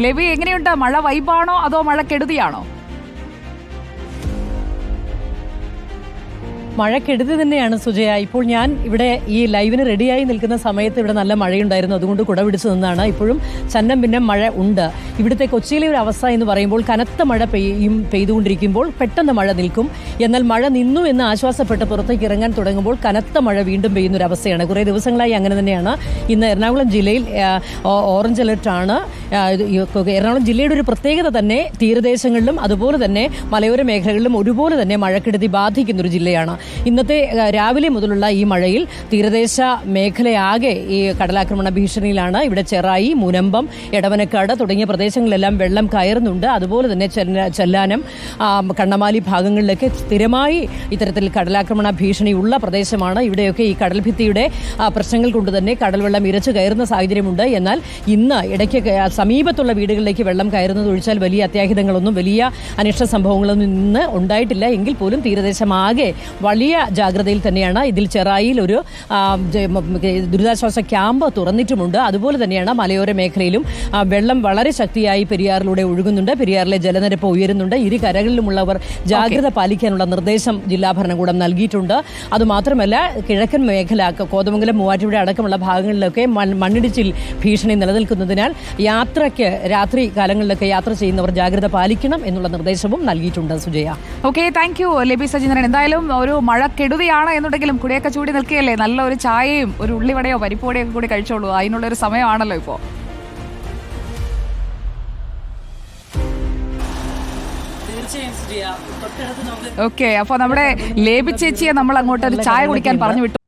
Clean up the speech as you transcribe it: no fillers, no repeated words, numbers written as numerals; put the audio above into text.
ലെബി, എങ്ങനെയുണ്ട്? മഴ വൈബാണോ അതോ മഴ കെടുതിയാണോ? മഴക്കെടുതി തന്നെയാണ് സുജയ. ഇപ്പോൾ ഞാൻ ഇവിടെ ഈ ലൈവിന് റെഡിയായി നിൽക്കുന്ന സമയത്ത് ഇവിടെ നല്ല മഴയുണ്ടായിരുന്നു, അതുകൊണ്ട് കുട പിടിച്ചു നിന്നാണ്. ഇപ്പോഴും ചന്നം പിന്നെ മഴ ഉണ്ട്. ഇവിടുത്തെ കൊച്ചിയിലെ ഒരു അവസ്ഥ എന്ന് പറയുമ്പോൾ കനത്ത മഴ പെയ്തുകൊണ്ടിരിക്കുമ്പോൾ പെട്ടെന്ന് മഴ നിൽക്കും. എന്നാൽ മഴ നിന്നു എന്ന് ആശ്വാസപ്പെട്ട് പുറത്തേക്ക് ഇറങ്ങാൻ തുടങ്ങുമ്പോൾ കനത്ത മഴ വീണ്ടും പെയ്യുന്ന ഒരു അവസ്ഥയാണ്. കുറേ ദിവസങ്ങളായി അങ്ങനെ തന്നെയാണ്. ഇന്ന് എറണാകുളം ജില്ലയിൽ ഓറഞ്ച് അലർട്ടാണ്. എറണാകുളം ജില്ലയുടെ ഒരു പ്രത്യേകത തന്നെ തീരദേശങ്ങളിലും അതുപോലെ തന്നെ മലയോര മേഖലകളിലും ഒരുപോലെ തന്നെ മഴക്കെടുതി ബാധിക്കുന്ന ഒരു ജില്ലയാണ്. ഇന്നത്തെ രാവിലെ മുതലുള്ള ഈ മഴയിൽ തീരദേശ മേഖലയാകെ ഈ കടലാക്രമണ ഭീഷണിയിലാണ്. ഇവിടെ ചെറായി, മുനമ്പം, എടവനക്കാട് തുടങ്ങിയ പ്രദേശങ്ങളിലെല്ലാം വെള്ളം കയറുന്നുണ്ട്. അതുപോലെ തന്നെ ചെല്ലാനം, കണ്ണമാലി ഭാഗങ്ങളിലൊക്കെ സ്ഥിരമായി ഇത്തരത്തിൽ കടലാക്രമണ ഭീഷണിയുള്ള പ്രദേശമാണ്. ഇവിടെയൊക്കെ ഈ കടൽഭിത്തിയുടെ പ്രശ്നങ്ങൾ കൊണ്ട് തന്നെ കടൽ വെള്ളം ഇരച്ചു കയറുന്ന സാഹചര്യമുണ്ട്. എന്നാൽ ഇന്ന് ഇടയ്ക്ക് സമീപത്തുള്ള വീടുകളിലേക്ക് വെള്ളം കയറുന്നത് ഒഴിച്ചാൽ വലിയ അത്യാഹിതങ്ങളൊന്നും, വലിയ അനിഷ്ട സംഭവങ്ങളൊന്നും ഇന്ന് ഉണ്ടായിട്ടില്ല. എങ്കിൽ പോലും തീരദേശമാകെ വലിയ ജാഗ്രതയിൽ തന്നെയാണ്. ഇതിൽ ചെറായിൽ ഒരു ദുരിതാശ്വാസ ക്യാമ്പ് തുറന്നിട്ടുമുണ്ട്. അതുപോലെ തന്നെയാണ് മലയോര മേഖലയിലും വെള്ളം വളരെ ശക്തിയായി പെരിയാറിലൂടെ ഒഴുകുന്നുണ്ട്. പെരിയാറിലെ ജലനിരപ്പ് ഉയരുന്നുണ്ട്. ഇരു കരകളിലുമുള്ളവർ ജാഗ്രത പാലിക്കാനുള്ള നിർദ്ദേശം ജില്ലാ ഭരണകൂടം നൽകിയിട്ടുണ്ട്. അതുമാത്രമല്ല, കിഴക്കൻ മേഖല കോതമംഗലം, മൂവാറ്റുപുഴ അടക്കമുള്ള ഭാഗങ്ങളിലൊക്കെ മണ്ണിടിച്ചിൽ ഭീഷണി നിലനിൽക്കുന്നതിനാൽ യാത്രയ്ക്ക് രാത്രി കാലങ്ങളിലൊക്കെ യാത്ര ചെയ്യുന്നവർ ജാഗ്രത പാലിക്കണം എന്നുള്ള നിർദ്ദേശവും നൽകിയിട്ടുണ്ട്. Sujaya, okay, thank you Leby Sajeendran. എന്തായാലും ഒരു മഴ കെടുതിയാണ് എന്നുണ്ടെങ്കിലും കുടിയൊക്കെ ചൂടി നിൽക്കുകയല്ലേ, നല്ല ഒരു ചായയും ഒരു ഉള്ളിവടയോ പരിപ്പുവടയോ കൂടി കഴിച്ചോളൂ. അതിനുള്ളൊരു സമയമാണല്ലോ ഇപ്പോൾ. ഓക്കെ, അപ്പോൾ നമ്മുടെ ലേബി ചേച്ചിയെ നമ്മൾ അങ്ങോട്ട് ഒരു ചായ കുടിക്കാൻ പറഞ്ഞു വിട്ടു.